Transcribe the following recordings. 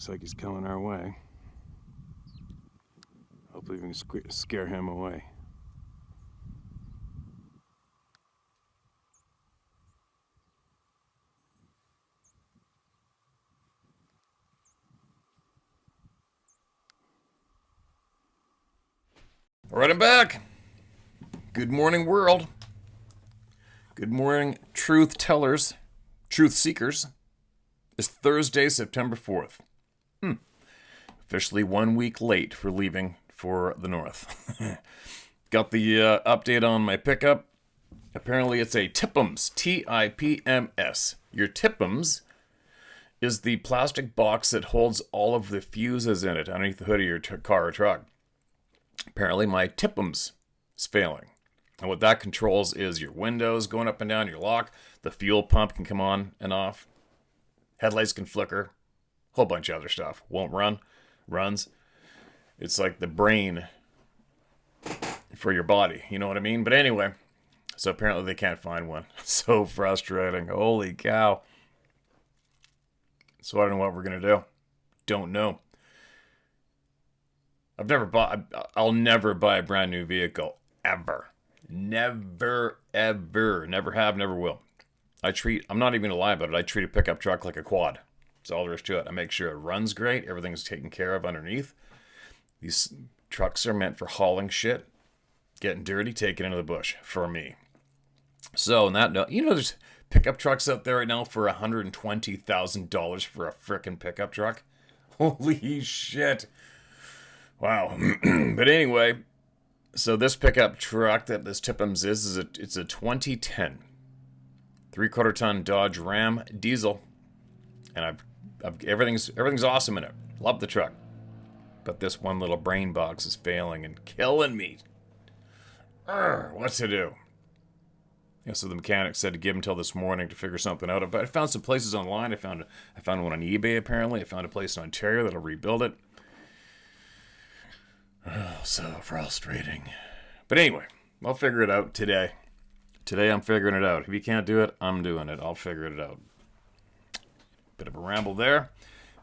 Looks like he's coming our way. Hopefully we can scare him away. All right, I'm back. Good morning, world. Good morning, truth tellers, truth seekers. It's Thursday, September 4th. Officially 1 week late for leaving for the north. Got the update on my pickup. Apparently it's a Tippums, T-I-P-M-S. Your Tippums is the plastic box that holds all of the fuses in it underneath the hood of your car or truck. Apparently my Tippums is failing. And what that controls is your windows going up and down, your lock, the fuel pump can come on and off, headlights can flicker, whole bunch of other stuff. Won't run, runs. It's like the brain for your body, you know what I mean? But anyway, so apparently they can't find one. So frustrating. Holy cow. So I don't know what we're going to do. Don't know. I'll never buy a brand new vehicle, ever. Never, ever. Never have, never will. I'm not even going to lie about it, I treat a pickup truck like a quad. That's all there is to it. I make sure it runs great, everything's taken care of underneath. These trucks are meant for hauling shit, getting dirty, taking into the bush, for me. So, on that note, there's pickup trucks out there right now for $120,000 for a frickin' pickup truck. Holy shit. Wow. But anyway, so this pickup truck that this Tippums it's a 2010 3/4 ton Dodge Ram diesel, and everything's awesome in it. Love the truck, but this one little brain box is failing and killing me. What to do? Yeah, so the mechanic said to give him till this morning to figure something out. But I found some places online. I found one on eBay apparently. I found a place in Ontario that'll rebuild it. Oh, so frustrating. But anyway, I'll figure it out today. Today I'm figuring it out. If you can't do it, I'm doing it. I'll figure it out. Bit of a ramble there.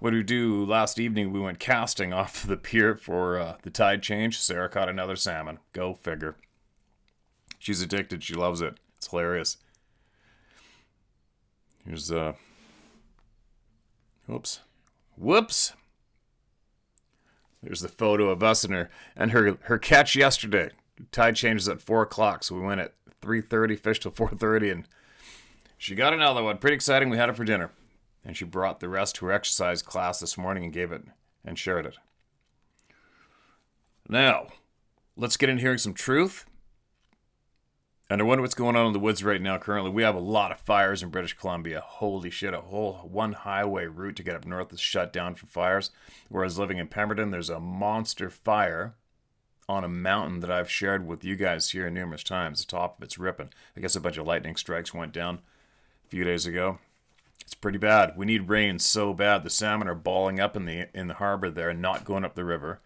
What did we do last evening? We went casting off the pier for the tide change. Sarah caught another salmon. Go figure. She's addicted. She loves it. It's hilarious. Here's Whoops. There's the photo of us and her catch yesterday. Tide changes at 4 o'clock, so we went at 3:30, fished till 4:30, and she got another one. Pretty exciting. We had it for dinner. And she brought the rest to her exercise class this morning and gave it and shared it. Now, let's get in hearing some truth. And I wonder what's going on in the woods right now currently. We have a lot of fires in British Columbia. Holy shit, a whole one highway route to get up north is shut down for fires. Whereas living in Pemberton, there's a monster fire on a mountain that I've shared with you guys here numerous times. The top of it's ripping. I guess a bunch of lightning strikes went down a few days ago. It's pretty bad. We need rain so bad. The salmon are balling up in the harbor there and not going up the river.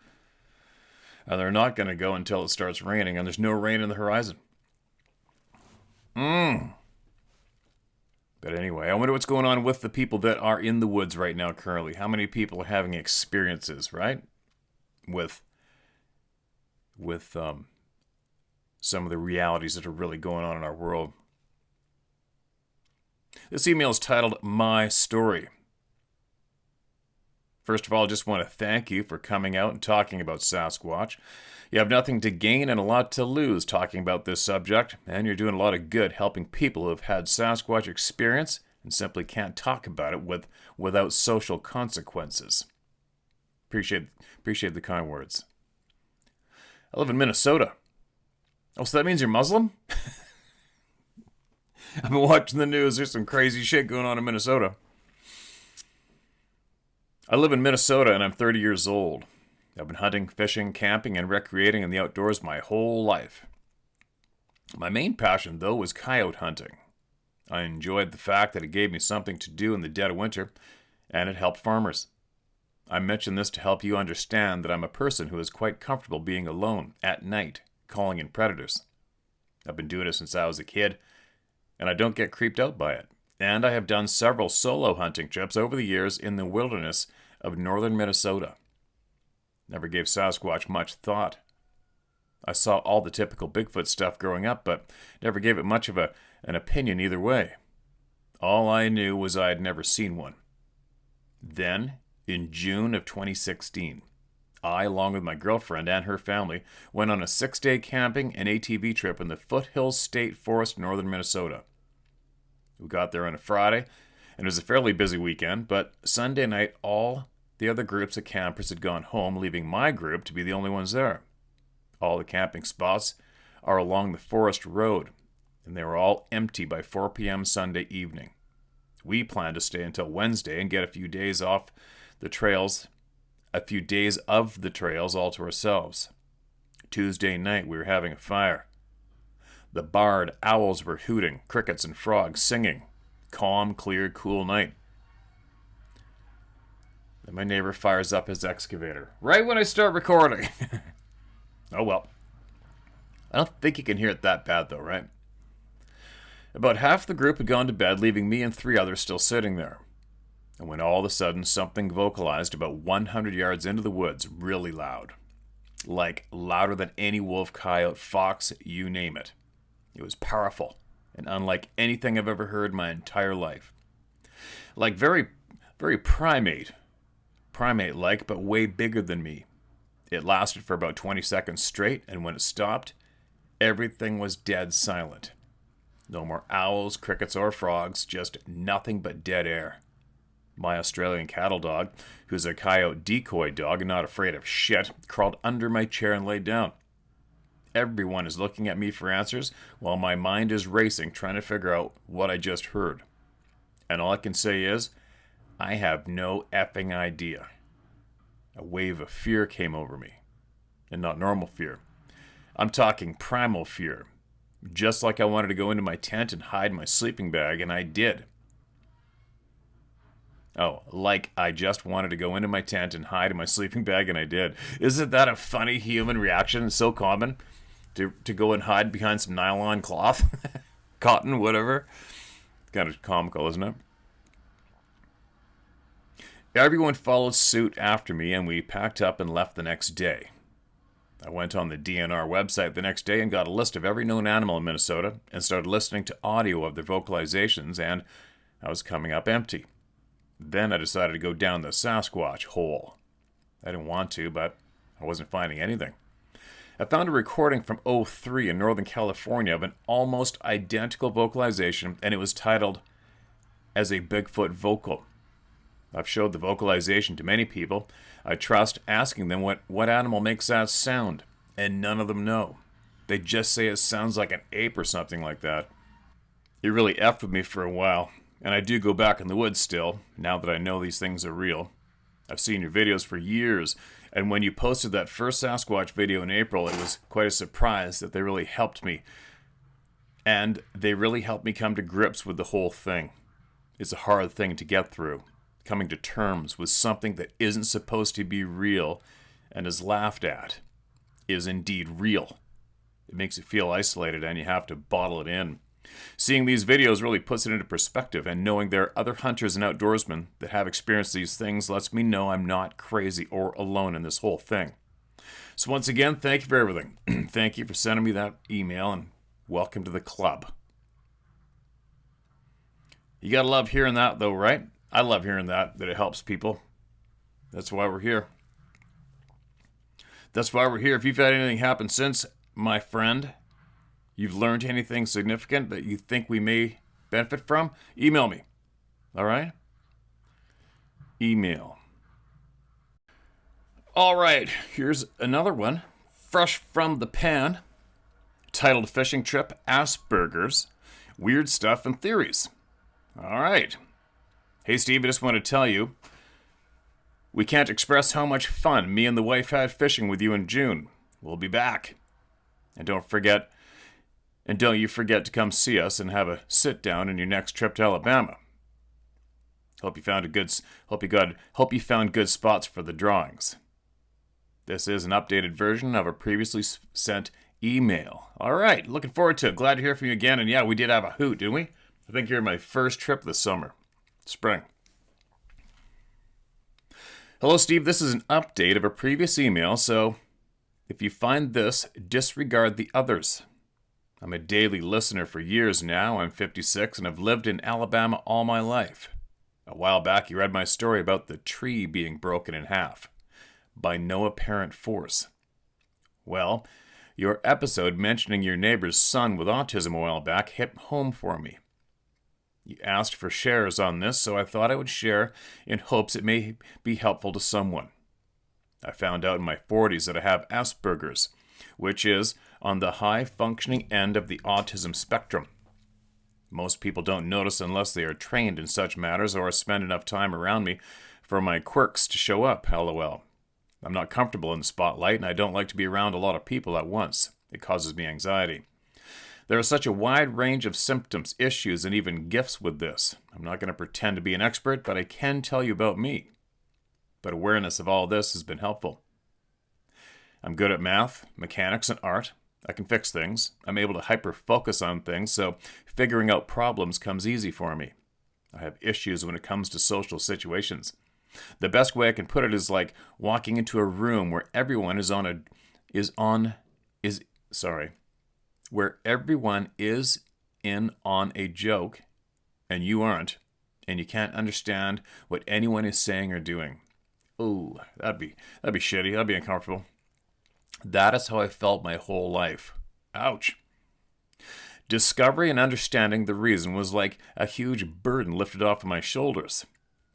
And they're not going to go until it starts raining, and there's no rain in the horizon. But anyway, I wonder what's going on with the people that are in the woods right now currently. How many people are having experiences, right? With some of the realities that are really going on in our world. This email is titled My Story. First of all, I just want to thank you for coming out and talking about Sasquatch. You have nothing to gain and a lot to lose talking about this subject, and you're doing a lot of good helping people who have had Sasquatch experience and simply can't talk about it without social consequences. Appreciate the kind words. I live in Minnesota. Oh, so that means you're Muslim? I've been watching the news. There's some crazy shit going on in Minnesota. I live in Minnesota and I'm 30 years old. I've been hunting, fishing, camping, and recreating in the outdoors my whole life. My main passion, though, was coyote hunting. I enjoyed the fact that it gave me something to do in the dead of winter, and it helped farmers. I mention this to help you understand that I'm a person who is quite comfortable being alone at night, calling in predators. I've been doing it since I was a kid, and I don't get creeped out by it. And I have done several solo hunting trips over the years in the wilderness of northern Minnesota. Never gave Sasquatch much thought. I saw all the typical Bigfoot stuff growing up, but never gave it much of an opinion either way. All I knew was I had never seen one. Then, in June of 2016, I, along with my girlfriend and her family, went on a 6-day camping and ATV trip in the Foothills State Forest, northern Minnesota. We got there on a Friday, and it was a fairly busy weekend, but Sunday night all the other groups of campers had gone home, leaving my group to be the only ones there. All the camping spots are along the forest road, and they were all empty by 4 p.m. Sunday evening. We planned to stay until Wednesday and get a few days of the trails all to ourselves. Tuesday night, we were having a fire. The barred owls were hooting, crickets and frogs singing. Calm, clear, cool night. Then my neighbor fires up his excavator right when I start recording. Oh well. I don't think you can hear it that bad though, right? About half the group had gone to bed, leaving me and 3 others still sitting there. And when all of a sudden something vocalized about 100 yards into the woods, really loud. Like louder than any wolf, coyote, fox, you name it. It was powerful and unlike anything I've ever heard my entire life. Like very, very primate-like, but way bigger than me. It lasted for about 20 seconds straight, and when it stopped, everything was dead silent. No more owls, crickets, or frogs, just nothing but dead air. My Australian cattle dog, who's a coyote decoy dog and not afraid of shit, crawled under my chair and laid down. Everyone is looking at me for answers while my mind is racing trying to figure out what I just heard. And all I can say is, I have no effing idea. A wave of fear came over me. And not normal fear. I'm talking primal fear. Just like I wanted to go into my tent and hide my sleeping bag, and I did. Oh, like I just wanted to go into my tent and hide in my sleeping bag, and I did. Isn't that a funny human reaction? It's so common to go and hide behind some nylon cloth, cotton, whatever. Kind of comical, isn't it? Everyone followed suit after me, and we packed up and left the next day. I went on the DNR website the next day and got a list of every known animal in Minnesota and started listening to audio of their vocalizations, and I was coming up empty. Then I decided to go down the Sasquatch hole. I didn't want to, but I wasn't finding anything. I found a recording from '03 in Northern California of an almost identical vocalization, and it was titled, "As a Bigfoot Vocal." I've showed the vocalization to many people I trust, asking them what animal makes that sound, and none of them know. They just say it sounds like an ape or something like that. It really effed with me for a while, and I do go back in the woods still, now that I know these things are real. I've seen your videos for years, and when you posted that first Sasquatch video in April, it was quite a surprise that they really helped me. And they really helped me come to grips with the whole thing. It's a hard thing to get through. Coming to terms with something that isn't supposed to be real and is laughed at is indeed real. It makes you feel isolated and you have to bottle it in. Seeing these videos really puts it into perspective, and knowing there are other hunters and outdoorsmen that have experienced these things lets me know I'm not crazy or alone in this whole thing. So once again, thank you for everything. Thank you for sending me that email, and welcome to the club. You gotta love hearing that though, right? I love hearing that it helps people. That's why we're here. That's why we're here. If you've had anything happen since, my friend, you've learned anything significant that you think we may benefit from, email me. All right? Email. All right, here's another one. Fresh from the pan. Titled Fishing Trip, Asperger's, Weird Stuff and Theories. All right. Hey, Steve, I just want to tell you, we can't express how much fun me and the wife had fishing with you in June. We'll be back. And don't you forget to come see us and have a sit down in your next trip to Alabama. Hope you found good spots for the drawings. This is an updated version of a previously sent email. All right, looking forward to it. Glad to hear from you again. And yeah, we did have a hoot, didn't we? I think you're my first trip this summer. Spring. Hello, Steve. This is an update of a previous email, so if you find this, disregard the others. I'm a daily listener for years now. I'm 56 and have lived in Alabama all my life. A while back, you read my story about the tree being broken in half by no apparent force. Well, your episode mentioning your neighbor's son with autism a while back hit home for me. You asked for shares on this, so I thought I would share in hopes it may be helpful to someone. I found out in my 40s that I have Asperger's, which is on the high-functioning end of the autism spectrum. Most people don't notice unless they are trained in such matters or spend enough time around me for my quirks to show up, lol. I'm not comfortable in the spotlight, and I don't like to be around a lot of people at once. It causes me anxiety. There is such a wide range of symptoms, issues, and even gifts with this. I'm not going to pretend to be an expert, but I can tell you about me. But awareness of all this has been helpful. I'm good at math, mechanics, and art. I can fix things. I'm able to hyper-focus on things, so figuring out problems comes easy for me. I have issues when it comes to social situations. The best way I can put it is like walking into a room where everyone where everyone is in on a joke and you aren't, and you can't understand what anyone is saying or doing. Ooh, that'd be shitty. That'd be uncomfortable. That is how I felt my whole life. Ouch. Discovery and understanding the reason was like a huge burden lifted off of my shoulders.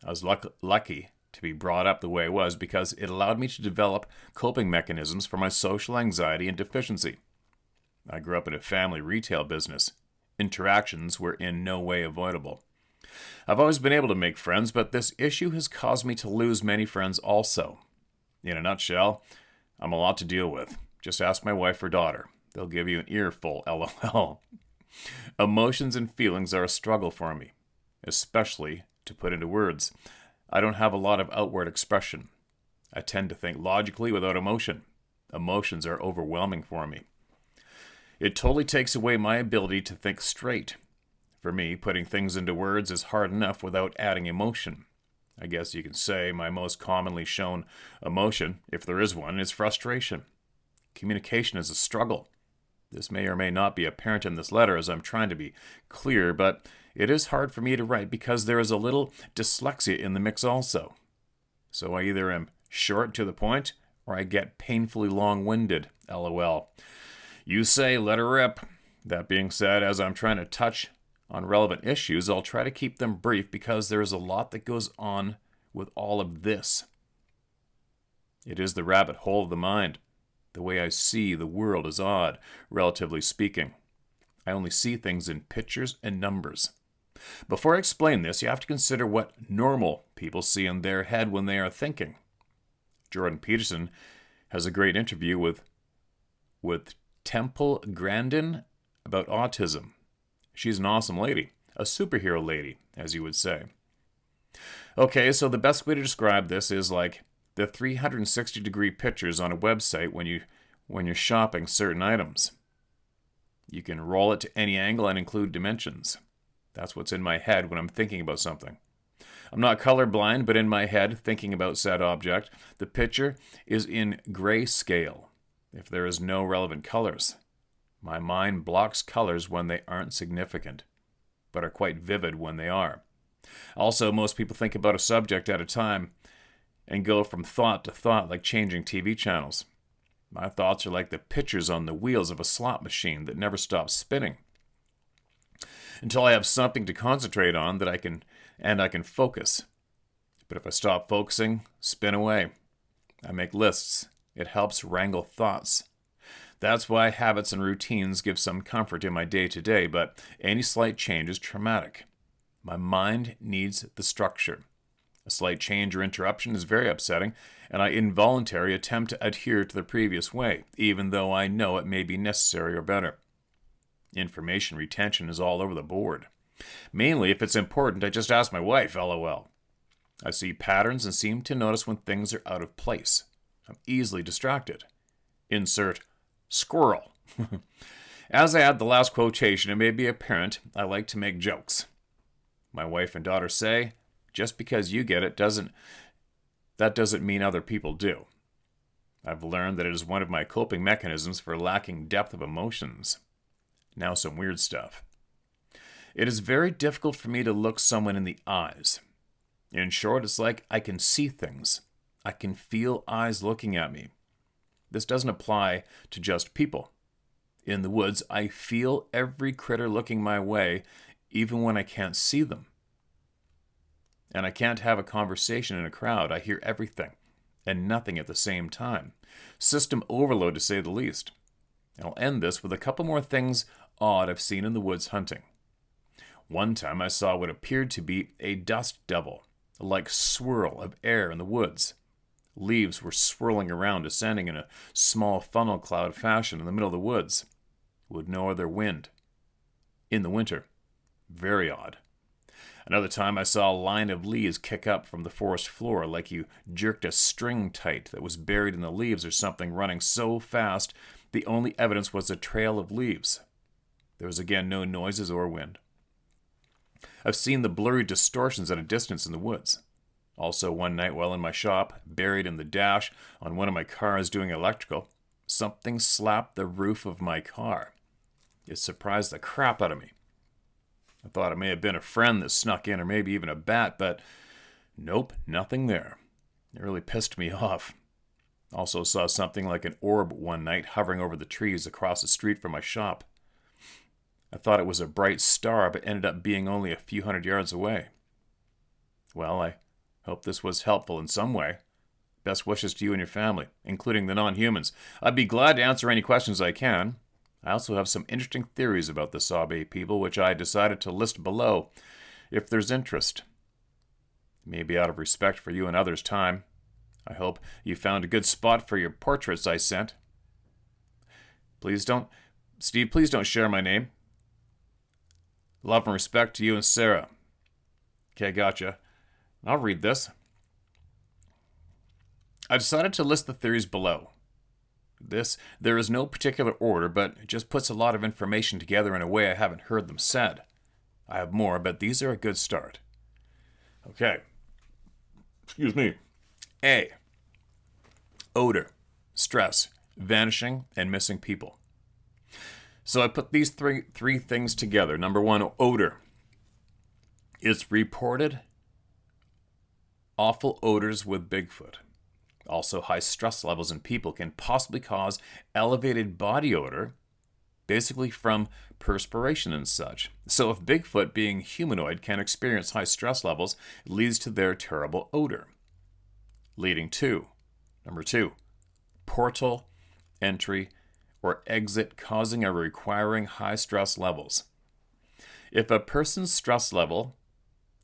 I was lucky to be brought up the way I was because it allowed me to develop coping mechanisms for my social anxiety and deficiency. I grew up in a family retail business. Interactions were in no way avoidable. I've always been able to make friends, but this issue has caused me to lose many friends also. In a nutshell, I'm a lot to deal with. Just ask my wife or daughter. They'll give you an earful, lol. Emotions and feelings are a struggle for me, especially to put into words. I don't have a lot of outward expression. I tend to think logically without emotion. Emotions are overwhelming for me. It totally takes away my ability to think straight. For me, putting things into words is hard enough without adding emotion. I guess you can say my most commonly shown emotion, if there is one, is frustration. Communication is a struggle. This may or may not be apparent in this letter as I'm trying to be clear, but it is hard for me to write because there is a little dyslexia in the mix also. So I either am short to the point or I get painfully long-winded, lol. You say, let her rip. That being said, as I'm trying to touch on relevant issues, I'll try to keep them brief because there is a lot that goes on with all of this. It is the rabbit hole of the mind. The way I see the world is odd, relatively speaking. I only see things in pictures and numbers. Before I explain this, you have to consider what normal people see in their head when they are thinking. Jordan Peterson has a great interview with Temple Grandin about autism. She's an awesome lady, a superhero lady, as you would say. Okay, so the best way to describe this is like the 360-degree pictures on a website when you're shopping certain items. You can roll it to any angle and include dimensions. That's what's in my head when I'm thinking about something. I'm not colorblind, but in my head, thinking about said object, the picture is in grayscale if there is no relevant colors. My mind blocks colors when they aren't significant, but are quite vivid when they are. Also, most people think about a subject at a time and go from thought to thought like changing TV channels. My thoughts are like the pictures on the wheels of a slot machine that never stops spinning. Until I have something to concentrate on that I can focus. But if I stop focusing, spin away. I make lists. It helps wrangle thoughts. That's why habits and routines give some comfort in my day-to-day, but any slight change is traumatic. My mind needs the structure. A slight change or interruption is very upsetting, and I involuntarily attempt to adhere to the previous way, even though I know it may be necessary or better. Information retention is all over the board. Mainly, if it's important, I just ask my wife, lol. I see patterns and seem to notice when things are out of place. I'm easily distracted. Insert squirrel. As I add the last quotation, it may be apparent I like to make jokes. My wife and daughter say, just because you get it doesn't that doesn't mean other people do. I've learned that it is one of my coping mechanisms for lacking depth of emotions. Now some weird stuff. It is very difficult for me to look someone in the eyes. In short, it's like I can see things. I can feel eyes looking at me. This doesn't apply to just people. In the woods, I feel every critter looking my way, even when I can't see them. And I can't have a conversation in a crowd. I hear everything and nothing at the same time. System overload, to say the least. I'll end this with a couple more things odd I've seen in the woods hunting. One time I saw what appeared to be a dust devil, like swirl of air in the woods. Leaves were swirling around, descending in a small funnel cloud fashion in the middle of the woods, with no other wind. In the winter. Very odd. Another time I saw a line of leaves kick up from the forest floor like you jerked a string tight that was buried in the leaves or something, running so fast the only evidence was a trail of leaves. There was again no noises or wind. I've seen the blurry distortions at a distance in the woods. Also one night while in my shop, buried in the dash on one of my cars doing electrical, something slapped the roof of my car. It surprised the crap out of me. I thought it may have been a friend that snuck in or maybe even a bat, but nope, nothing there. It really pissed me off. Also saw something like an orb one night hovering over the trees across the street from my shop. I thought it was a bright star, but ended up being only a few hundred yards away. Well, I hope this was helpful in some way. Best wishes to you and your family, including the non-humans. I'd be glad to answer any questions I can. I also have some interesting theories about the Sabe people, which I decided to list below, if there's interest. Maybe out of respect for you and others' time. I hope you found a good spot for your portraits I sent. Please don't share my name. Love and respect to you and Sarah. Okay, gotcha. I'll read this. I decided to list the theories below. There is no particular order, but it just puts a lot of information together in a way I haven't heard them said. I have more, but these are a good start. Okay. Excuse me. A. Odor, stress, vanishing, and missing people. So I put these three things together. Number one, odor. It's reported awful odors with Bigfoot. Also, high stress levels in people can possibly cause elevated body odor, basically from perspiration and such. So if Bigfoot, being humanoid, can experience high stress levels, it leads to their terrible odor. Leading to, number two, portal, entry, or exit causing or requiring high stress levels. If a person's stress level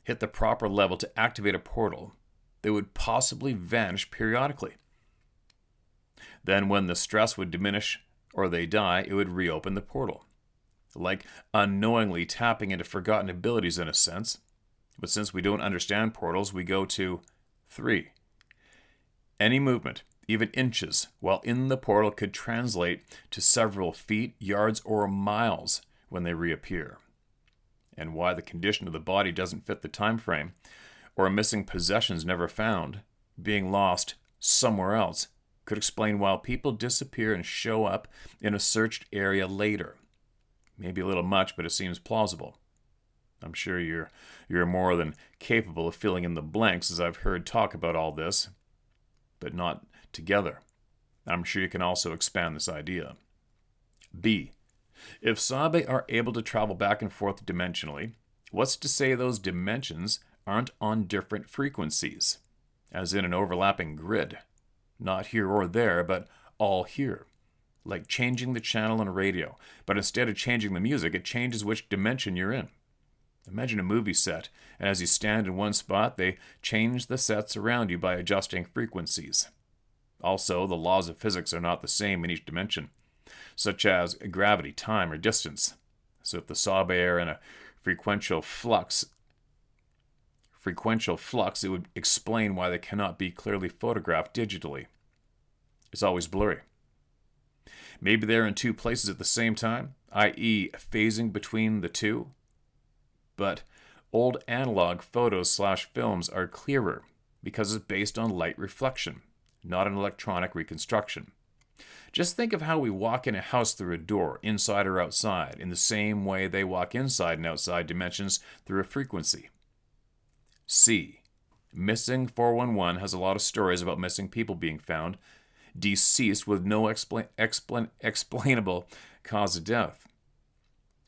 hit the proper level to activate a portal, they would possibly vanish periodically. Then when the stress would diminish or they die, it would reopen the portal. Like unknowingly tapping into forgotten abilities in a sense. But since we don't understand portals, we go to 3. Any movement, even inches, while in the portal could translate to several feet, yards, or miles when they reappear. And why the condition of the body doesn't fit the time frame, or missing possessions never found, being lost somewhere else, could explain why people disappear and show up in a searched area later. Maybe a little much, but it seems plausible. I'm sure you're more than capable of filling in the blanks, as I've heard talk about all this, but not together. I'm sure you can also expand this idea. B. If Sabe are able to travel back and forth dimensionally, what's to say those dimensions aren't on different frequencies, as in an overlapping grid? Not here or there, but all here. Like changing the channel on a radio, but instead of changing the music, it changes which dimension you're in. Imagine a movie set, and as you stand in one spot, they change the sets around you by adjusting frequencies. Also, the laws of physics are not the same in each dimension, such as gravity, time, or distance. So if the Sabe are in a frequential flux, it would explain why they cannot be clearly photographed digitally. It's always blurry. Maybe they're in two places at the same time, i.e. phasing between the two. But old analog photos/films are clearer, because it's based on light reflection, not an electronic reconstruction. Just think of how we walk in a house through a door, inside or outside, in the same way they walk inside and outside dimensions through a frequency. C. Missing 411 has a lot of stories about missing people being found deceased with no explainable cause of death.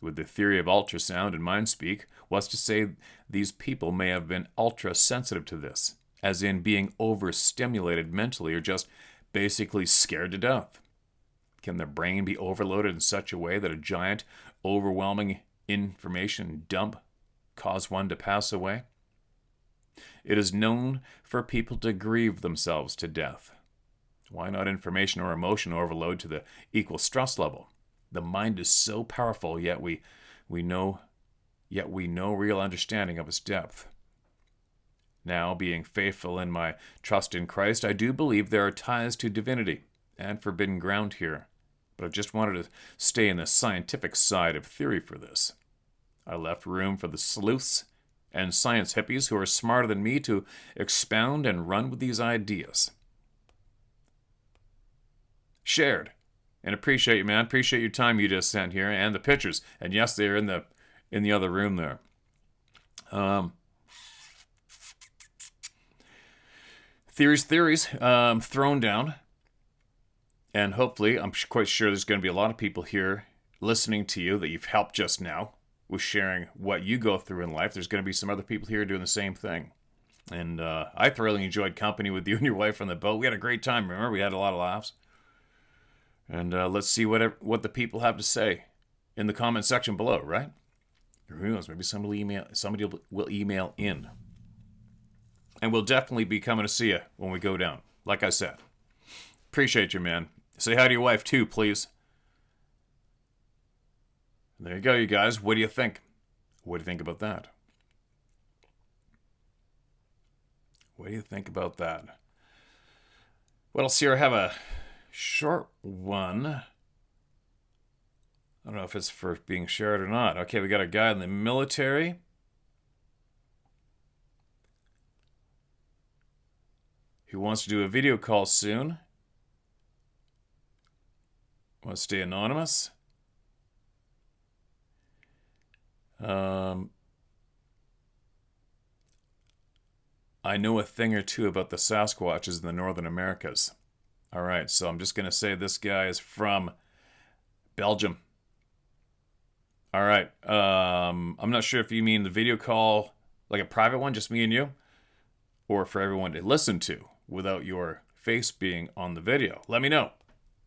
With the theory of ultrasound and mind speak, what's to say these people may have been ultra-sensitive to this, as in being overstimulated mentally or just basically scared to death? Can their brain be overloaded in such a way that a giant, overwhelming information dump cause one to pass away? It is known for people to grieve themselves to death. Why not information or emotion overload to the equal stress level? The mind is so powerful, yet we know real understanding of its depth. Now, being faithful in my trust in Christ, I do believe there are ties to divinity and forbidden ground here, but I just wanted to stay in the scientific side of theory for this. I left room for the sleuths and science hippies who are smarter than me to expound and run with these ideas. Shared. And appreciate you, man. Appreciate your time you just sent here and the pictures. And yes, they're in the other room there. Theories thrown down. And hopefully, I'm quite sure there's going to be a lot of people here listening to you that you've helped just now with sharing what you go through in life. There's going to be some other people here doing the same thing. And I thoroughly enjoyed company with you and your wife on the boat. We had a great time. Remember, we had a lot of laughs. And let's see what the people have to say in the comment section below, right? Or who knows, maybe somebody will email in. And we'll definitely be coming to see you when we go down, like I said. Appreciate you, man. Say hi to your wife, too, please. There you go, you guys. What do you think? What do you think about that? What do you think about that? What else here? I have a short one. I don't know if it's for being shared or not. Okay, we got a guy in the military. Who wants to do a video call soon. Want to stay anonymous. I know a thing or two about the Sasquatches in the Northern Americas. All right, so I'm just going to say this guy is from Belgium. All right, I'm not sure if you mean the video call, like a private one, just me and you, or for everyone to listen to without your face being on the video. Let me know.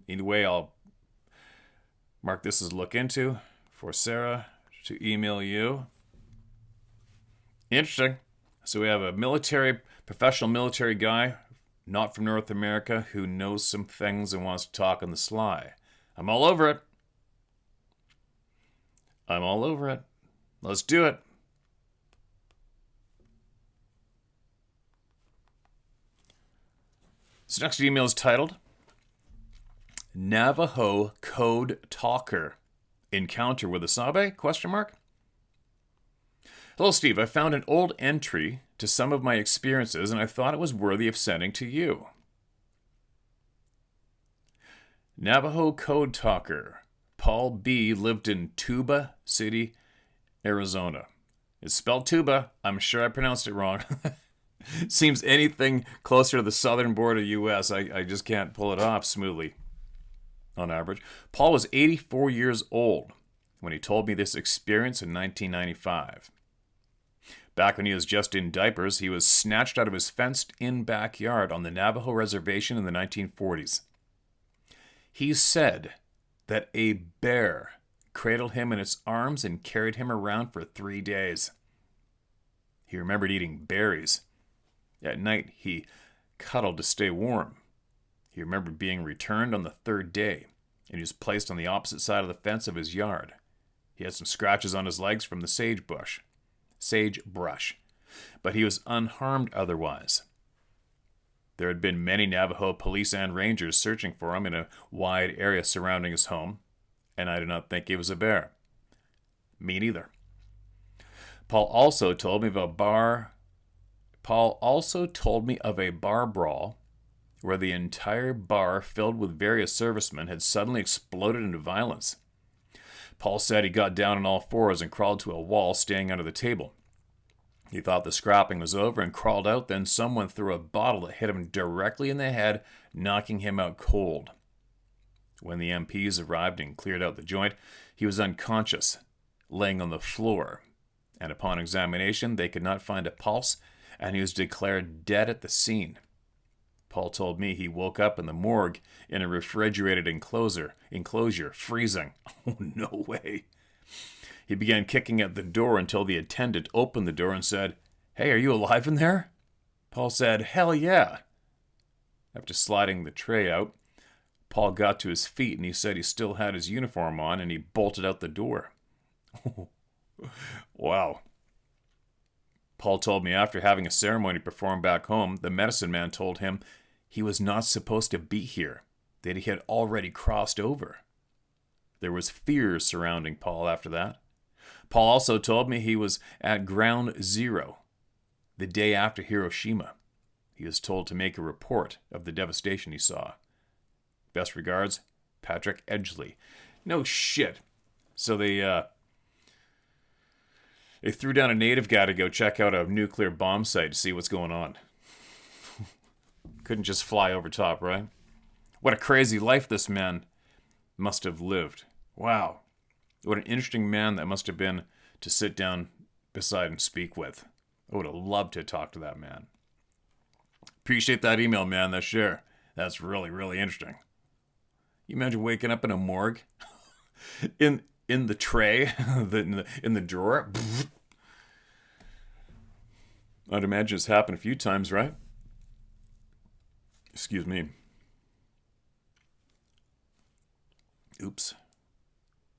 Either way, I'll mark this as look into for Sarah to email you. Interesting. So we have a professional military guy, not from North America, who knows some things and wants to talk on the sly. I'm all over it. I'm all over it. Let's do it. This next email is titled, Navajo Code Talker. Encounter with a Sabe? Question mark. Hello, Steve. I found an old entry to some of my experiences, and I thought it was worthy of sending to you. Navajo Code Talker. Paul B. lived in Tuba City, Arizona. It's spelled Tuba. I'm sure I pronounced it wrong. Seems anything closer to the southern border of the U.S., I just can't pull it off smoothly on average. Paul was 84 years old when he told me this experience in 1995. Back when he was just in diapers, he was snatched out of his fenced-in backyard on the Navajo reservation in the 1940s. He said that a bear cradled him in its arms and carried him around for 3 days. He remembered eating berries. At night, he cuddled to stay warm. He remembered being returned on the 3rd day, and he was placed on the opposite side of the fence of his yard. He had some scratches on his legs from the sagebrush, but he was unharmed otherwise. There had been many Navajo police and rangers searching for him in a wide area surrounding his home, and I do not think it was a bear. Me neither. Paul also told me of a bar Paul also told me of a bar brawl where the entire bar, filled with various servicemen, had suddenly exploded into violence. Paul said he got down on all fours and crawled to a wall staying under the table. He thought the scrapping was over and crawled out, then someone threw a bottle that hit him directly in the head, knocking him out cold. When the MPs arrived and cleared out the joint, he was unconscious, laying on the floor, and upon examination they could not find a pulse, and he was declared dead at the scene. Paul told me he woke up in the morgue in a refrigerated enclosure, freezing. Oh, no way. He began kicking at the door until the attendant opened the door and said, "Hey, are you alive in there?" Paul said, "Hell yeah." After sliding the tray out, Paul got to his feet and he said he still had his uniform on and he bolted out the door. Wow. Paul told me after having a ceremony performed back home, the medicine man told him he was not supposed to be here, that he had already crossed over. There was fear surrounding Paul after that. Paul also told me he was at Ground Zero the day after Hiroshima. He was told to make a report of the devastation he saw. Best regards, Patrick Edgley. No shit. So they threw down a native guy to go check out a nuclear bomb site to see what's going on. Couldn't just fly over top, right? What a crazy life this man must have lived. Wow. What an interesting man that must have been to sit down beside and speak with. I would have loved to talk to that man. Appreciate that email, man, that share. That's really, really interesting. You imagine waking up in a morgue? in the tray, in the drawer? I'd imagine it's happened a few times, right? Excuse me. Oops.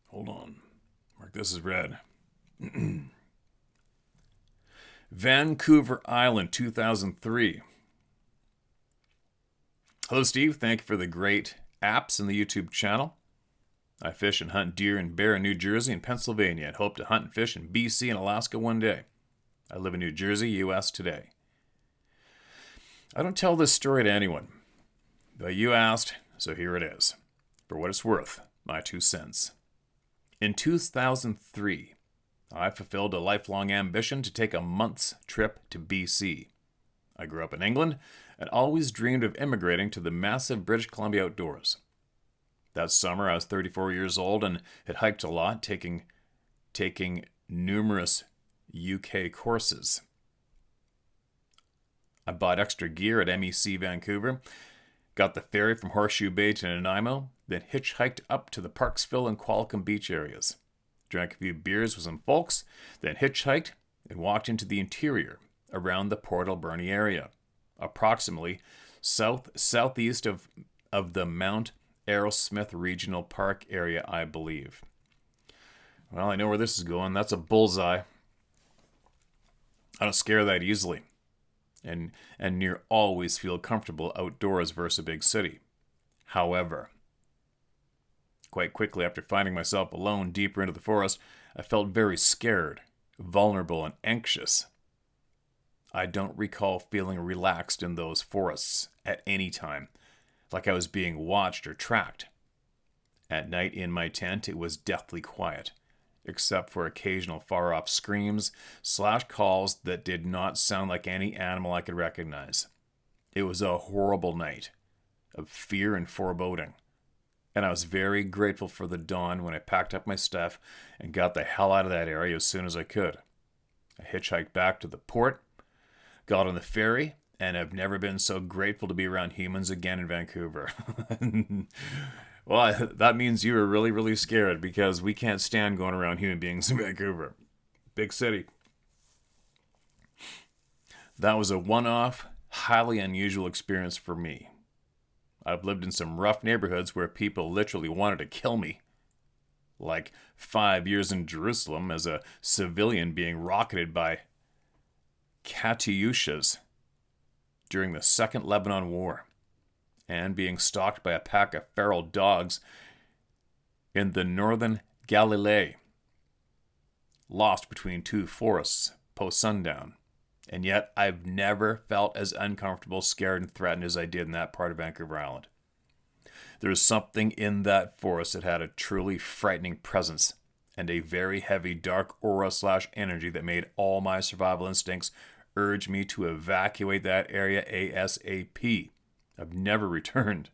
Hold on. Mark this as red. Vancouver Island, 2003. Hello, Steve. Thank you for the great apps in the YouTube channel. I fish and hunt deer and bear in New Jersey and Pennsylvania and hope to hunt and fish in BC and Alaska one day. I live in New Jersey, U.S. today. I don't tell this story to anyone, but you asked, so here it is. For what it's worth, my 2 cents. In 2003, I fulfilled a lifelong ambition to take a month's trip to BC. I grew up in England and always dreamed of immigrating to the massive British Columbia outdoors. That summer, I was 34 years old and had hiked a lot, taking numerous UK courses. I bought extra gear at MEC Vancouver, got the ferry from Horseshoe Bay to Nanaimo, then hitchhiked up to the Parksville and Qualicum beach areas. Drank a few beers with some folks, then hitchhiked and walked into the interior around the Port Alberni area, approximately southeast of the Mount Arrowsmith Regional Park area, I believe. Well, I know where this is going. That's a bullseye. I don't scare that easily, and near always feel comfortable outdoors versus a big city. However, quite quickly after finding myself alone deeper into the forest, I felt very scared, vulnerable, and anxious. I don't recall feeling relaxed in those forests at any time, like I was being watched or tracked. At night in my tent, it was deathly quiet, except for occasional far-off screams / calls that did not sound like any animal I could recognize. It was a horrible night of fear and foreboding, and I was very grateful for the dawn when I packed up my stuff and got the hell out of that area as soon as I could. I hitchhiked back to the port, got on the ferry, and I've never been so grateful to be around humans again in Vancouver. Well, that means you were really, really scared because we can't stand going around human beings in Vancouver. Big city. That was a one-off, highly unusual experience for me. I've lived in some rough neighborhoods where people literally wanted to kill me. Like 5 years in Jerusalem as a civilian being rocketed by Katyushas during the Second Lebanon War, and being stalked by a pack of feral dogs in the northern Galilee, lost between two forests post-sundown, And yet, I've never felt as uncomfortable, scared, and threatened as I did in that part of Vancouver Island. There was something in that forest that had a truly frightening presence and a very heavy dark aura/energy that made all my survival instincts urge me to evacuate that area ASAP. I've never returned.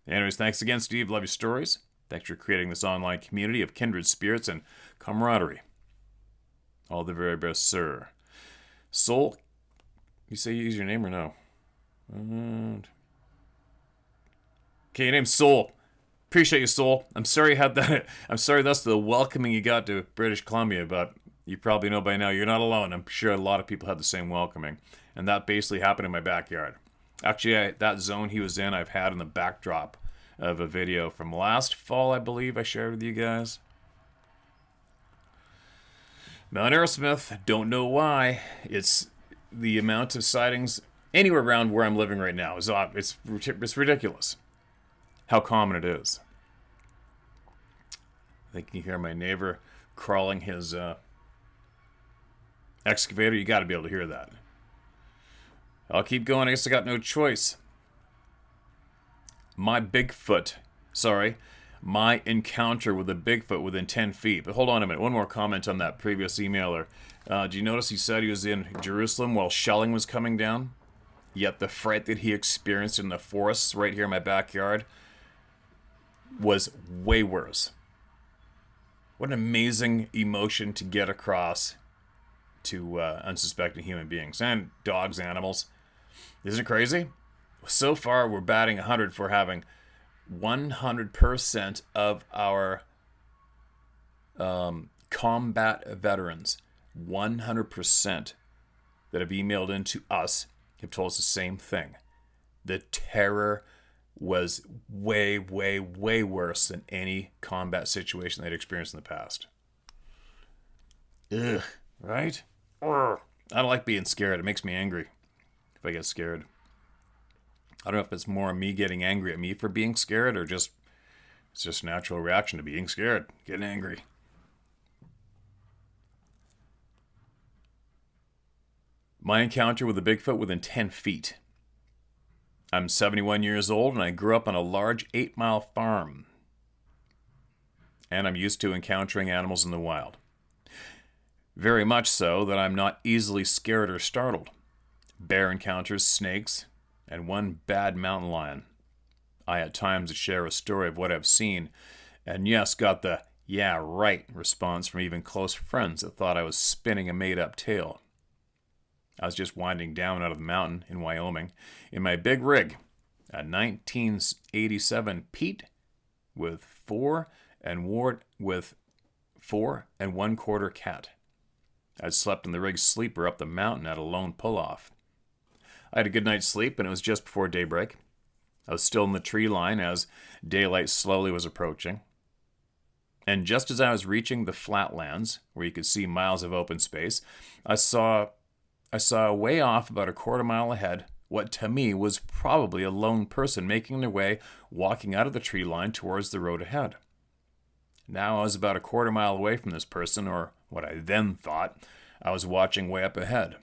Anyways, thanks again, Steve. Love your stories. Thanks for creating this online community of kindred spirits and camaraderie. All the very best, sir. Soul, you say you use your name or no? Okay, your name's Soul. Appreciate you, Soul. I'm sorry you had that. I'm sorry that's the welcoming you got to British Columbia, but you probably know by now you're not alone. I'm sure a lot of people had the same welcoming. And that basically happened in my backyard. Actually, that zone he was in, I've had in the backdrop of a video from last fall, I believe I shared with you guys. Mount Aerosmith, don't know why. It's the amount of sightings anywhere around where I'm living right now. It's ridiculous how common it is. I think you hear my neighbor crawling his excavator. You got to be able to hear that. I'll keep going. I guess I got no choice. My encounter with a Bigfoot within 10 feet. But hold on a minute. One more comment on that previous emailer. Do you notice he said he was in Jerusalem while shelling was coming down? Yet the fright that he experienced in the forests right here in my backyard was way worse. What an amazing emotion to get across to unsuspecting human beings and dogs, animals. Isn't it crazy? So far, we're batting 100 for having 100% of our combat veterans, 100% that have emailed into us have told us the same thing. The terror was way, way, way worse than any combat situation they'd experienced in the past. Ugh, right? I don't like being scared. It makes me angry if I get scared. I don't know if it's more me getting angry at me for being scared or it's just a natural reaction to being scared, getting angry. My encounter with a Bigfoot within 10 feet. I'm 71 years old and I grew up on a large 8-mile farm. And I'm used to encountering animals in the wild. Very much so that I'm not easily scared or startled. Bear encounters, snakes, and one bad mountain lion. I at times share a story of what I've seen, and yes, got the "yeah, right" response from even close friends that thought I was spinning a made-up tale. I was just winding down out of the mountain in Wyoming in my big rig, a 1987 Pete with 4 1/4 cat. I'd slept in the rig's sleeper up the mountain at a lone pull-off. I had a good night's sleep, and it was just before daybreak. I was still in the tree line as daylight slowly was approaching. And just as I was reaching the flatlands, where you could see miles of open space, I saw way off about a quarter mile ahead what to me was probably a lone person making their way, walking out of the tree line towards the road ahead. Now I was about a quarter mile away from this person, or what I then thought I was watching way up ahead.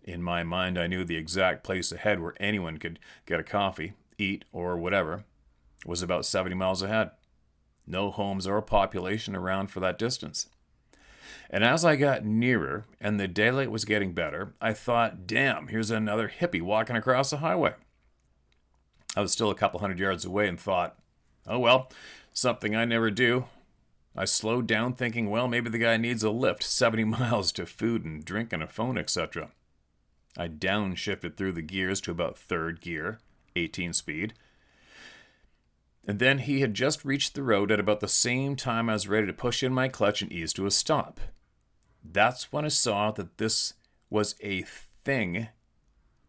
In my mind, I knew the exact place ahead where anyone could get a coffee, eat, or whatever, was about 70 miles ahead. No homes or population around for that distance. And as I got nearer and the daylight was getting better, I thought, damn, here's another hippie walking across the highway. I was still a couple hundred yards away and thought, oh well, something I never do. I slowed down thinking, well, maybe the guy needs a lift 70 miles to food and drink and a phone, etc. I downshifted through the gears to about 3rd gear, 18 speed. And then he had just reached the road at about the same time I was ready to push in my clutch and ease to a stop. That's when I saw that this was a thing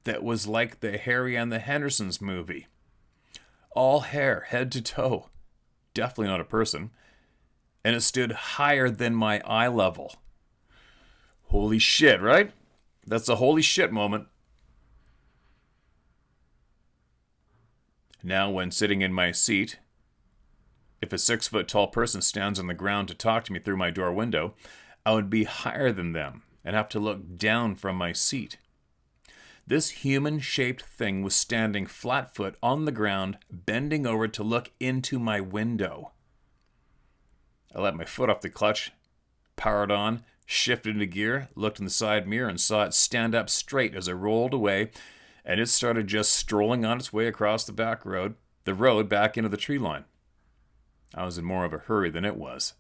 that was like the Harry and the Hendersons movie. All hair, head to toe. Definitely not a person. And it stood higher than my eye level. Holy shit, right? That's a holy shit moment. Now, when sitting in my seat, if a 6-foot tall person stands on the ground to talk to me through my door window, I would be higher than them, and have to look down from my seat. This human-shaped thing was standing flat-foot on the ground, bending over to look into my window. I let my foot off the clutch, powered on, shifted into gear, looked in the side mirror, and saw it stand up straight as I rolled away, and it started just strolling on its way across the road back into the tree line. I was in more of a hurry than it was.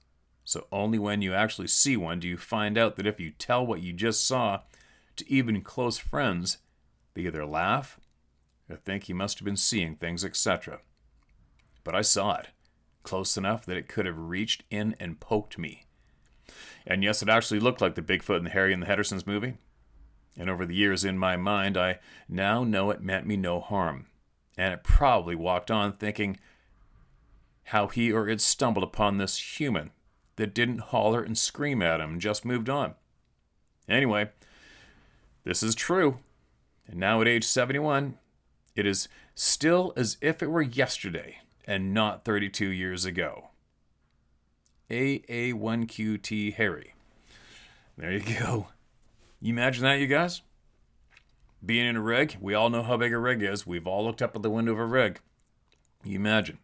So only when you actually see one do you find out that if you tell what you just saw to even close friends, they either laugh or think you must have been seeing things, etc. But I saw it, close enough that it could have reached in and poked me. And yes, it actually looked like the Bigfoot in the Harry and the Hendersons movie. And over the years in my mind, I now know it meant me no harm. And it probably walked on thinking how he or it stumbled upon this human that didn't holler and scream at him and just moved on. Anyway, this is true. And now at age 71, it is still as if it were yesterday and not 32 years ago. AA1QT Harry. There you go. You imagine that, you guys? Being in a rig, we all know how big a rig is. We've all looked up at the window of a rig. You imagine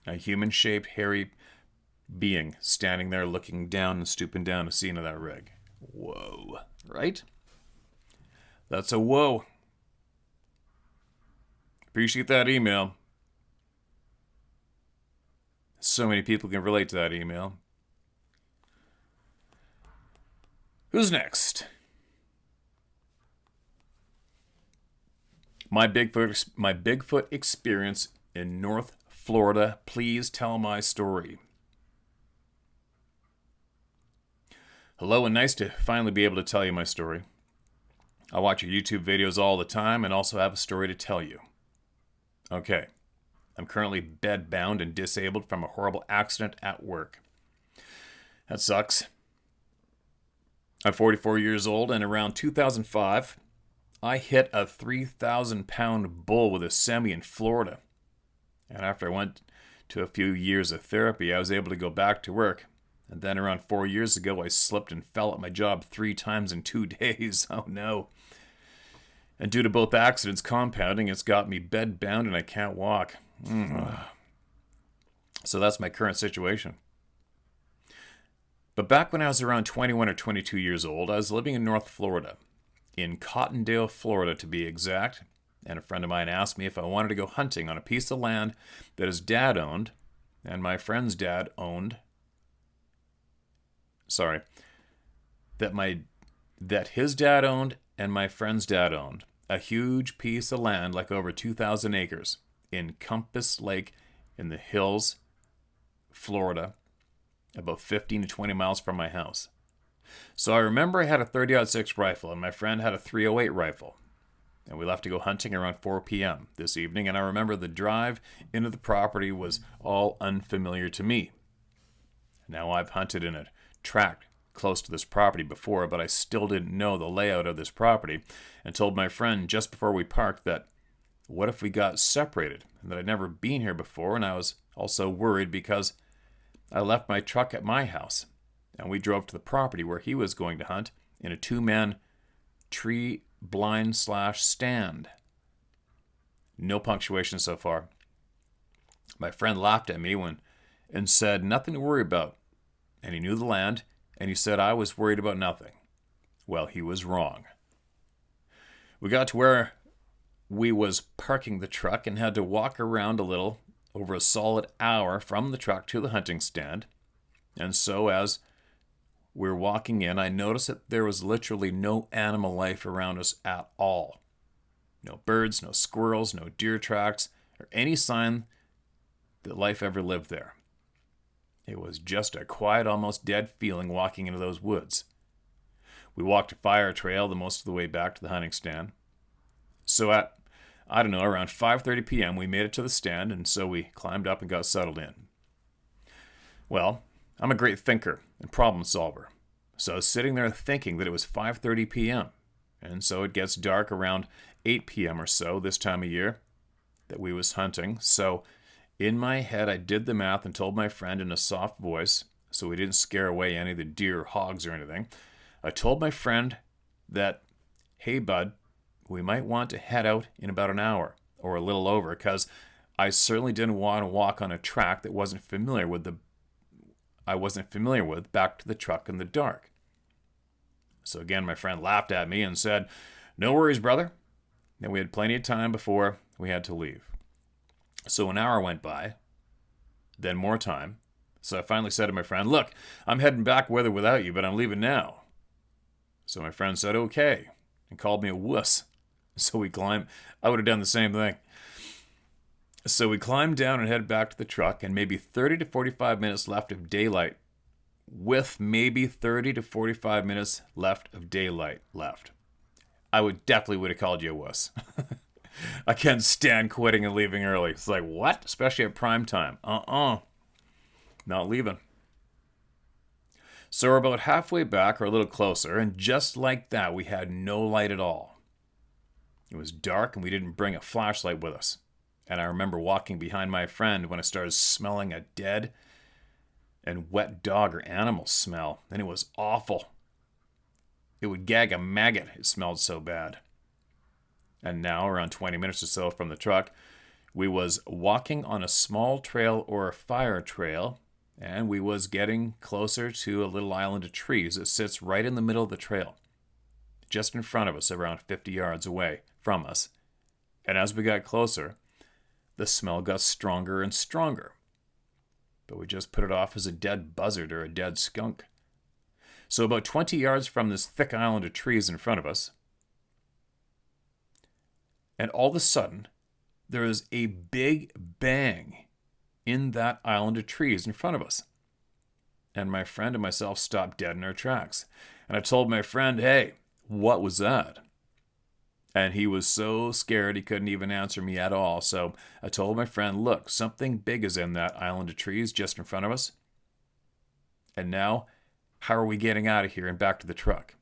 a human-shaped, hairy being standing there looking down and stooping down to see into that rig. Whoa. Right? That's a whoa. Appreciate that email. So many people can relate to that email. Who's next? My Bigfoot experience in North Florida. Please tell my story. Hello, and nice to finally be able to tell you my story. I watch your YouTube videos all the time and also have a story to tell you. Okay, I'm currently bedbound and disabled from a horrible accident at work. That sucks. I'm 44 years old, and around 2005, I hit a 3,000-pound bull with a semi in Florida. And after I went to a few years of therapy, I was able to go back to work. And then around 4 years ago, I slipped and fell at my job 3 times in 2 days. Oh no. And due to both accidents compounding, it's got me bedbound and I can't walk. So that's my current situation. But back when I was around 21 or 22 years old, I was living in North Florida, in Cottondale, Florida to be exact, and a friend of mine asked me if I wanted to go hunting on a piece of land that his dad owned, and my friend's dad owned. That his dad owned and my friend's dad owned. A huge piece of land, like over 2,000 acres, in Compass Lake in the hills, Florida, about 15 to 20 miles from my house. So I remember I had a 30-06 rifle and my friend had a 308 rifle. And we left to go hunting around 4 p.m. this evening, and I remember the drive into the property was all unfamiliar to me. Now I've hunted in a tract close to this property before, but I still didn't know the layout of this property and told my friend just before we parked that what if we got separated and that I'd never been here before, and I was also worried because I left my truck at my house and we drove to the property where he was going to hunt in a 2-man tree blind/stand. No punctuation so far. My friend laughed at me and said nothing to worry about, and he knew the land, and he said I was worried about nothing. Well, he was wrong. We got to where we was parking the truck and had to walk around a little over a solid hour from the truck to the hunting stand. And so as we're walking in, I noticed that there was literally no animal life around us at all. No birds, no squirrels, no deer tracks, or any sign that life ever lived there. It was just a quiet, almost dead feeling walking into those woods. We walked a fire trail the most of the way back to the hunting stand. So at, around 5:30 p.m., we made it to the stand, and so we climbed up and got settled in. Well, I'm a great thinker and problem solver. So I was sitting there thinking that it was 5:30 p.m., and so it gets dark around 8 p.m. or so this time of year that we was hunting. So in my head, I did the math and told my friend in a soft voice, so we didn't scare away any of the deer or hogs or anything. I told my friend that, hey, bud, we might want to head out in about an hour or a little over, because I certainly didn't want to walk on a track that I wasn't familiar with back to the truck in the dark. So again, my friend laughed at me and said, no worries, brother. And we had plenty of time before we had to leave. So an hour went by, then more time. So I finally said to my friend, look, I'm heading back with or without you, but I'm leaving now. So my friend said, okay, and called me a wuss. So we climbed. I would have done the same thing. So we climbed down and headed back to the truck, and maybe 30 to 45 minutes left of daylight, with maybe 30 to 45 minutes left of daylight left. I definitely would have called you a wuss. I can't stand quitting and leaving early. It's like, what? Especially at prime time. Not leaving. So we're about halfway back or a little closer, and just like that, we had no light at all. It was dark, and we didn't bring a flashlight with us. And I remember walking behind my friend when I started smelling a dead and wet dog or animal smell, and it was awful. It would gag a maggot. It smelled so bad. And now, around 20 minutes or so from the truck, we was walking on a small trail or a fire trail, and we was getting closer to a little island of trees that sits right in the middle of the trail, just in front of us, around 50 yards away from us. And as we got closer, the smell got stronger and stronger. But we just put it off as a dead buzzard or a dead skunk. So about 20 yards from this thick island of trees in front of us, and all of a sudden, there is a big bang in that island of trees in front of us. And my friend and myself stopped dead in our tracks. And I told my friend, hey, what was that? And he was so scared he couldn't even answer me at all. So I told my friend, look, something big is in that island of trees just in front of us. And now, how are we getting out of here and back to the truck?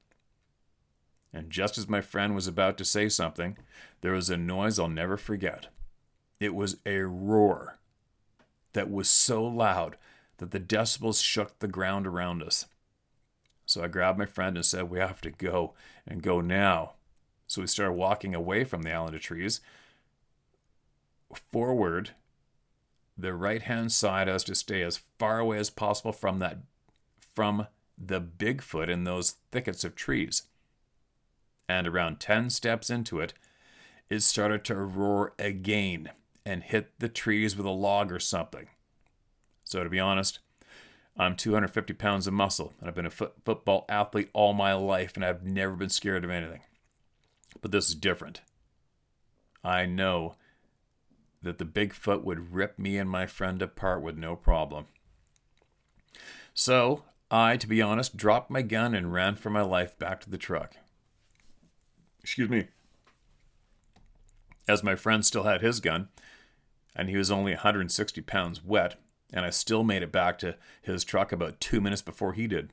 And just as my friend was about to say something, there was a noise I'll never forget. It was a roar that was so loud that the decibels shook the ground around us. So I grabbed my friend and said, we have to go, and go now. So we started walking away from the island of trees, forward, the right-hand side as to stay as far away as possible from the Bigfoot in those thickets of trees. And around 10 steps into it, it started to roar again and hit the trees with a log or something. So to be honest, I'm 250 pounds of muscle, and I've been a football athlete all my life, and I've never been scared of anything. But this is different. I know that the Bigfoot would rip me and my friend apart with no problem. So I, to be honest, dropped my gun and ran for my life back to the truck. Excuse me. As my friend still had his gun, and he was only 160 pounds wet, and I still made it back to his truck about 2 minutes before he did.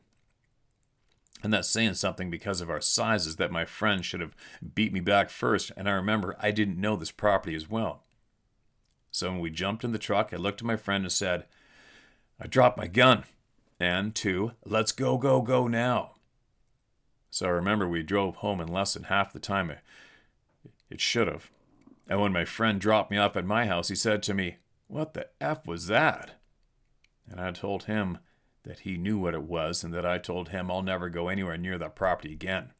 And that's saying something because of our sizes, that my friend should have beat me back first, and I remember I didn't know this property as well. So when we jumped in the truck, I looked at my friend and said, I dropped my gun. And 2, let's go, go, go now. So I remember we drove home in less than half the time it should have. And when my friend dropped me off at my house, he said to me, what the F was that? And I told him that he knew what it was, and that I told him I'll never go anywhere near that property again.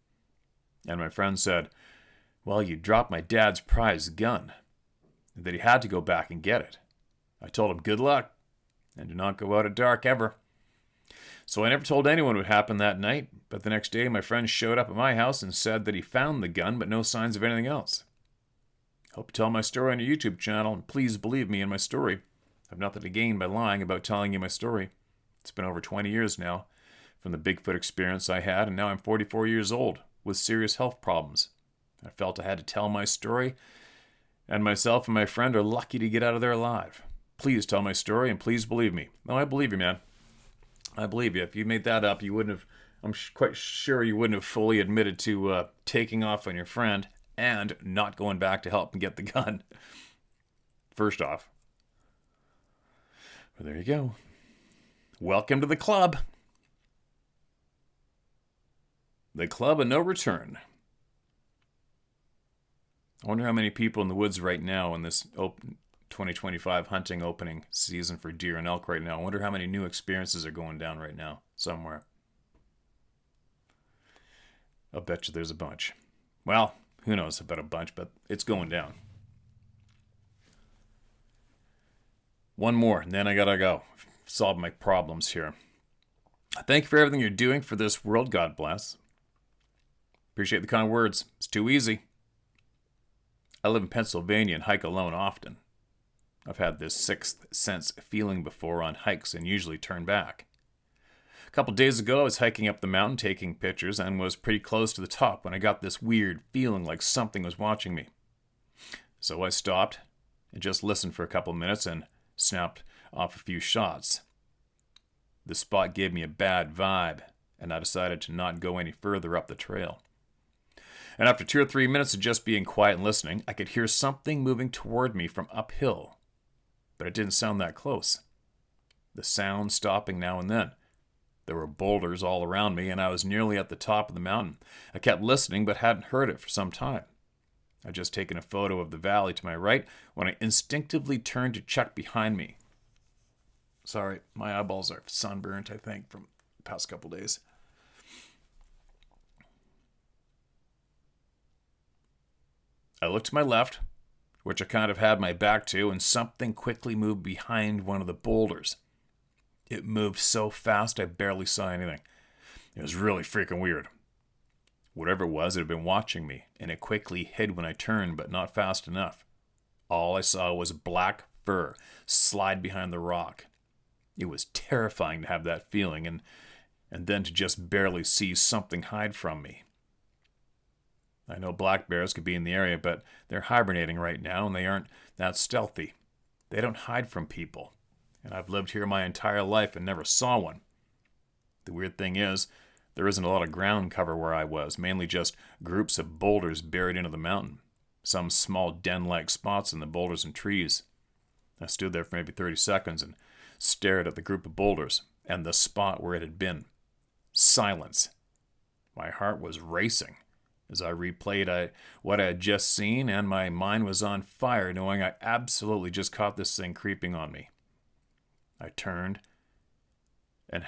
And my friend said, well, you dropped my dad's prized gun, and that he had to go back and get it. I told him good luck, and do not go out at dark ever. So I never told anyone what happened that night, but the next day my friend showed up at my house and said that he found the gun, but no signs of anything else. Hope you tell my story on your YouTube channel, and please believe me in my story. I have nothing to gain by lying about telling you my story. It's been over 20 years now from the Bigfoot experience I had, and now I'm 44 years old with serious health problems. I felt I had to tell my story, and myself and my friend are lucky to get out of there alive. Please tell my story, and please believe me. No, I believe you, man. I believe you. If you made that up, you wouldn't have. I'm quite sure you wouldn't have fully admitted to taking off on your friend and not going back to help him get the gun. First off. Well, there you go. Welcome to the club. The Club of No Return. I wonder how many people in the woods right now in this 2025 hunting opening season for deer and elk right now. I wonder how many new experiences are going down right now somewhere. I'll bet you there's a bunch. Well, who knows about a bunch, but it's going down. One more, and then I gotta go. Solve my problems here. Thank you for everything you're doing for this world. God bless. Appreciate the kind words. It's too easy. I live in Pennsylvania and hike alone often. I've had this sixth sense feeling before on hikes and usually turn back. A couple days ago, I was hiking up the mountain taking pictures and was pretty close to the top when I got this weird feeling like something was watching me. So I stopped and just listened for a couple minutes and snapped off a few shots. The spot gave me a bad vibe, and I decided to not go any further up the trail. And after 2 or 3 minutes of just being quiet and listening, I could hear something moving toward me from uphill, but it didn't sound that close. The sound stopping now and then. There were boulders all around me, and I was nearly at the top of the mountain. I kept listening, but hadn't heard it for some time. I'd just taken a photo of the valley to my right when I instinctively turned to check behind me. Sorry, my eyeballs are sunburnt, I think, from the past couple days. I looked to my left, which I kind of had my back to, and something quickly moved behind one of the boulders. It moved so fast I barely saw anything. It was really freaking weird. Whatever it was, it had been watching me, and it quickly hid when I turned, but not fast enough. All I saw was black fur slide behind the rock. It was terrifying to have that feeling, and then to just barely see something hide from me. I know black bears could be in the area, but they're hibernating right now, and they aren't that stealthy. They don't hide from people. And I've lived here my entire life and never saw one. The weird thing is, there isn't a lot of ground cover where I was, mainly just groups of boulders buried into the mountain. Some small den-like spots in the boulders and trees. I stood there for maybe 30 seconds and stared at the group of boulders and the spot where it had been. Silence. My heart was racing as I replayed what I had just seen, and my mind was on fire knowing I absolutely just caught this thing creeping on me. I turned and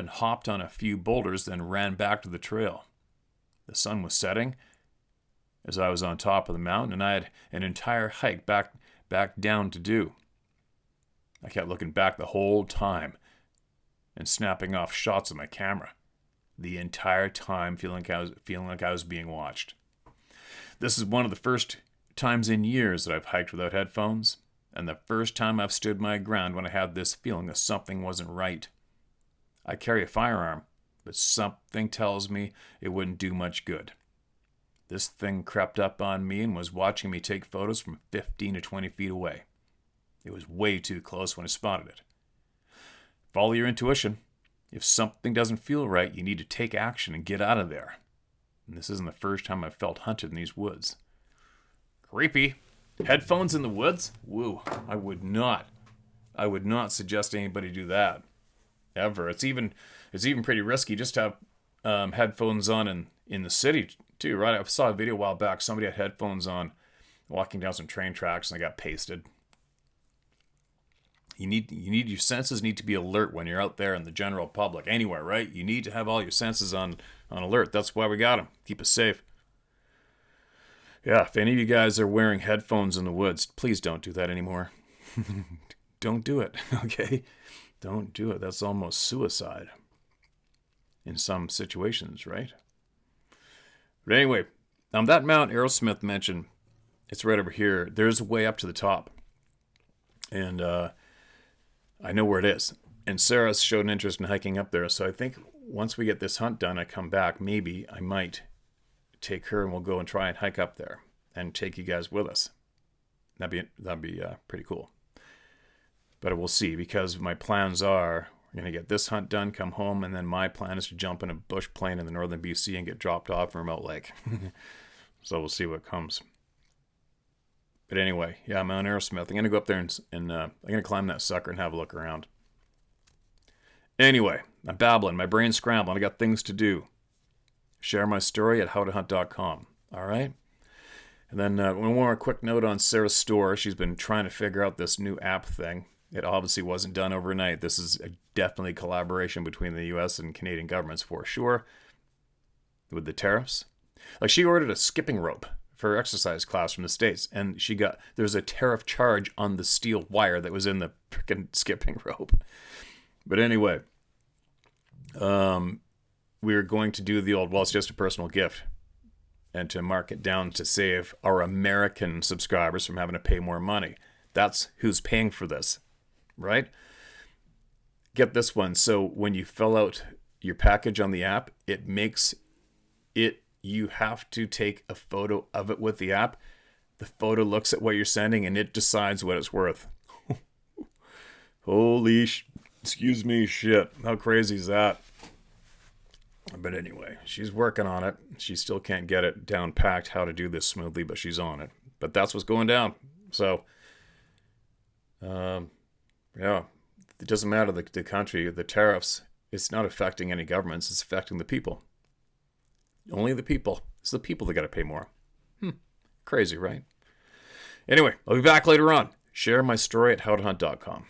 hopped on a few boulders, then ran back to the trail. The sun was setting as I was on top of the mountain, and I had an entire hike back down to do. I kept looking back the whole time and snapping off shots of my camera. The entire time feeling like I was being watched. This is one of the first times in years that I've hiked without headphones. And the first time I've stood my ground when I had this feeling that something wasn't right. I carry a firearm, but something tells me it wouldn't do much good. This thing crept up on me and was watching me take photos from 15 to 20 feet away. It was way too close when I spotted it. Follow your intuition. If something doesn't feel right, you need to take action and get out of there. And this isn't the first time I've felt hunted in these woods. Creepy. Headphones in the woods? Woo. I would not suggest anybody do that. Ever. It's even pretty risky just to have headphones on in the city too, right? I saw a video a while back. Somebody had headphones on walking down some train tracks and they got pasted. You need your senses need to be alert when you're out there in the general public. Anywhere, right? You need to have all your senses on alert. That's why we got them. Keep us safe. Yeah, if any of you guys are wearing headphones in the woods, please don't do that anymore. Don't do it, okay? Don't do it. That's almost suicide in some situations, right? But anyway, that Mount Aerosmith mentioned, it's right over here. There's a way up to the top. And I know where it is. And Sarah showed an interest in hiking up there. So I think once we get this hunt done, I come back, maybe I might take her and we'll go and try and hike up there and take you guys with us. That'd be pretty cool. But we'll see, because my plans are we're going to get this hunt done, come home, and then my plan is to jump in a bush plane in the northern BC and get dropped off in Remote Lake. So we'll see what comes. But anyway, yeah, Mount Aerosmith. I'm going to go up there and I'm going to climb that sucker and have a look around. Anyway, I'm babbling. My brain's scrambling. I got things to do. Share my story at howtohunt.com. All right? And then one more quick note on Sarah's store. She's been trying to figure out this new app thing. It obviously wasn't done overnight. This is definitely collaboration between the U.S. and Canadian governments for sure. With the tariffs. Like, she ordered a skipping rope for her exercise class from the States, and there's a tariff charge on the steel wire that was in the freaking skipping rope. But anyway, we're going to do the old, well, it's just a personal gift, and to mark it down to save our American subscribers from having to pay more money. That's who's paying for this, right? Get this one. So when you fill out your package on the app, it makes it, you have to take a photo of it with the app. The photo looks at what you're sending and it decides what it's worth. Holy excuse me, shit. How crazy is that? But anyway, she's working on it. She still can't get it down packed how to do this smoothly, but she's on it. But that's what's going down. So, yeah, it doesn't matter the country, the tariffs. It's not affecting any governments. It's affecting the people. Only the people. It's the people that got to pay more. Crazy, right? Anyway, I'll be back later on. Share my story at howtohunt.com.